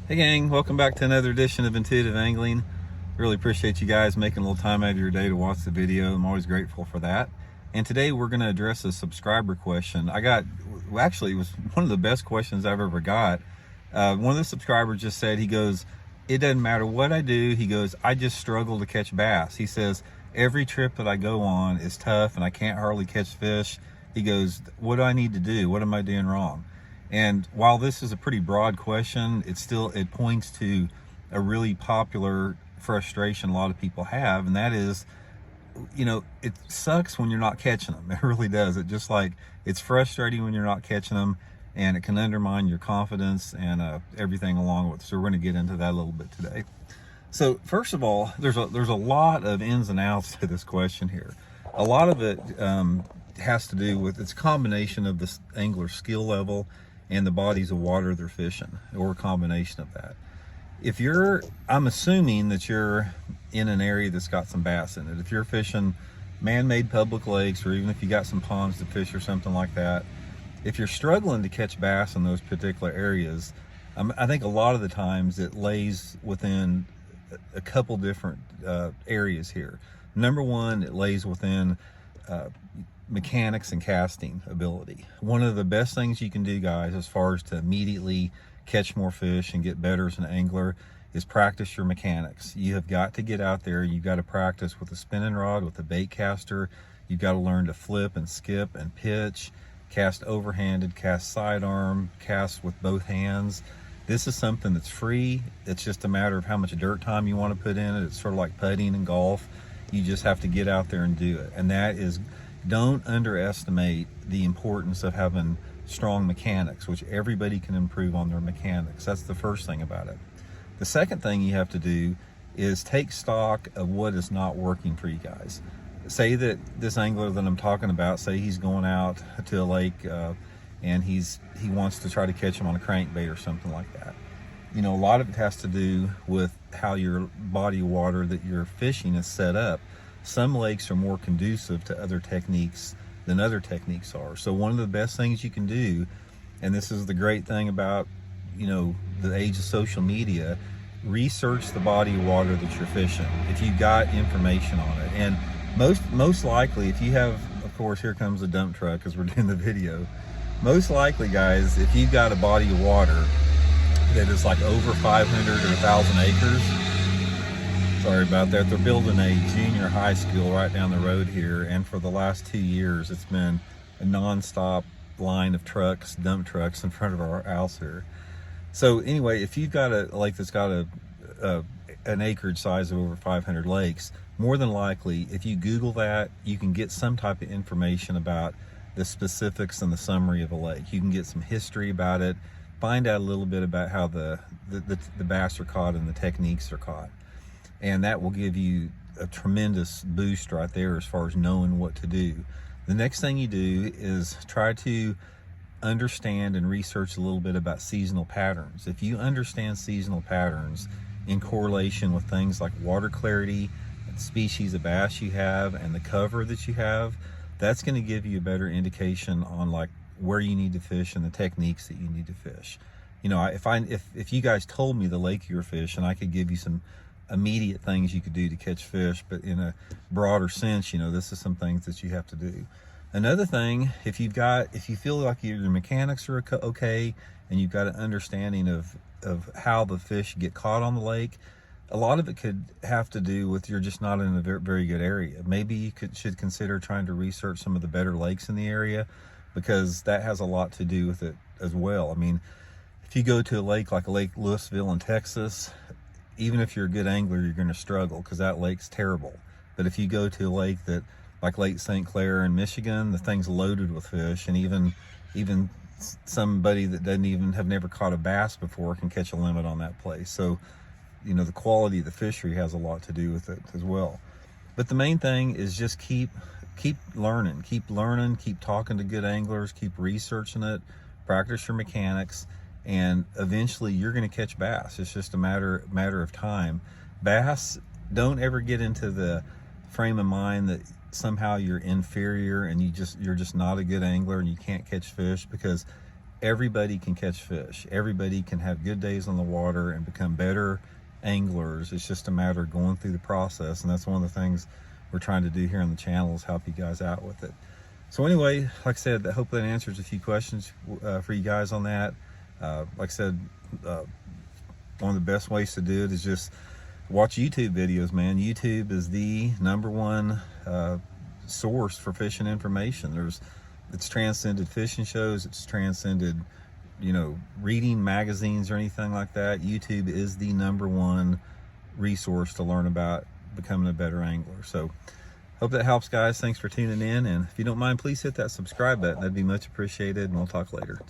Hey gang, welcome back to another edition of Intuitive Angling. Really appreciate you guys making a little time out of your day to watch the video. I'm always grateful for that. And today we're going to address a subscriber question. Actually, it was one of the best questions I've ever got. One of the subscribers just said, he goes, it doesn't matter what I do. He goes, I just struggle to catch bass. He says, every trip that I go on is tough and I can't hardly catch fish. He goes, what do I need to do? What am I doing wrong? And while this is a pretty broad question, it points to a really popular frustration a lot of people have, and that is, it sucks when you're not catching them. It really does. It's frustrating when you're not catching them, and it can undermine your confidence and everything along with it. So we're going to get into that a little bit today. So first of all, there's a lot of ins and outs to this question here. A lot of it has to do with its combination of the angler's skill level and the bodies of water they're fishing, or a combination of that. I'm assuming that you're in an area that's got some bass in it. If you're fishing man-made public lakes, or even if you got some ponds to fish or something like that, if you're struggling to catch bass in those particular areas, I think a lot of the times it lays within a couple different areas here. Number one, it lays within mechanics and casting ability. One of the best things you can do, guys, as far as to immediately catch more fish and get better as an angler, is practice your mechanics. You have got to get out there. You've got to practice with a spinning rod, with a bait caster. You've got to learn to flip and skip and pitch, cast overhanded, cast sidearm, cast with both hands. This is something that's free. It's just a matter of how much dirt time you want to put in it. It's sort of like putting in golf. You just have to get out there and do it. And that is, don't underestimate the importance of having strong mechanics, which everybody can improve on their mechanics. That's the first thing about it. The second thing you have to do is take stock of what is not working for you guys. Say that this angler that I'm talking about, say he's going out to a lake and he wants to try to catch him on a crankbait or something like that. A lot of it has to do with how your body of water that you're fishing is set up. Some lakes are more conducive to other techniques than other techniques are. So one of the best things you can do, and this is the great thing about, the age of social media, research the body of water that you're fishing if you've got information on it. And most likely, if you have, of course, here comes the dump truck as we're doing the video. Most likely, guys, if you've got a body of water that is like over 500 or 1,000 acres, sorry about that. They're building a junior high school right down the road here, and for the last 2 years it's been a non-stop line of trucks, dump trucks in front of our house here. So anyway, if you've got a lake that's got an acreage size of over 500 lakes, more than likely, if you Google that, you can get some type of information about the specifics and the summary of a lake. You can get some history about it, find out a little bit about how the bass are caught and the techniques are caught. And that will give you a tremendous boost right there as far as knowing what to do. The next thing you do is try to understand and research a little bit about seasonal patterns. If you understand seasonal patterns in correlation with things like water clarity, the species of bass you have, and the cover that you have, that's going to give you a better indication on like where you need to fish and the techniques that you need to fish. If you guys told me the lake you're fishing, I could give you some immediate things you could do to catch fish, but in a broader sense, this is some things that you have to do. Another thing, if you feel like your mechanics are okay and you've got an understanding of how the fish get caught on the lake, a lot of it could have to do with you're just not in a very, very good area. Maybe you should consider trying to research some of the better lakes in the area, because that has a lot to do with it as well. I mean, if you go to a lake like Lake Louisville in Texas, even if you're a good angler, you're going to struggle because that lake's terrible. But if you go to a lake like Lake St. Clair in Michigan, the thing's loaded with fish, and even somebody that have never caught a bass before can catch a limit on that place. So, the quality of the fishery has a lot to do with it as well. But the main thing is just keep learning, keep talking to good anglers, keep researching it, practice your mechanics, and eventually you're going to catch bass. It's just a matter of time. Bass, don't ever get into the frame of mind that somehow you're inferior and you're just not a good angler and you can't catch fish, because everybody can catch fish. Everybody can have good days on the water and become better anglers. It's just a matter of going through the process, and that's one of the things we're trying to do here on the channel, is help you guys out with it. So anyway, like I said, I hope that answers a few questions for you guys on that. Like I said, one of the best ways to do it is just watch YouTube videos, man. YouTube is the #1 source for fishing information. It's transcended fishing shows, it's transcended, reading magazines or anything like that. YouTube is the #1 resource to learn about becoming a better angler. So hope that helps, guys. Thanks for tuning in, and if you don't mind, please hit that subscribe button. That'd be much appreciated, and we'll talk later.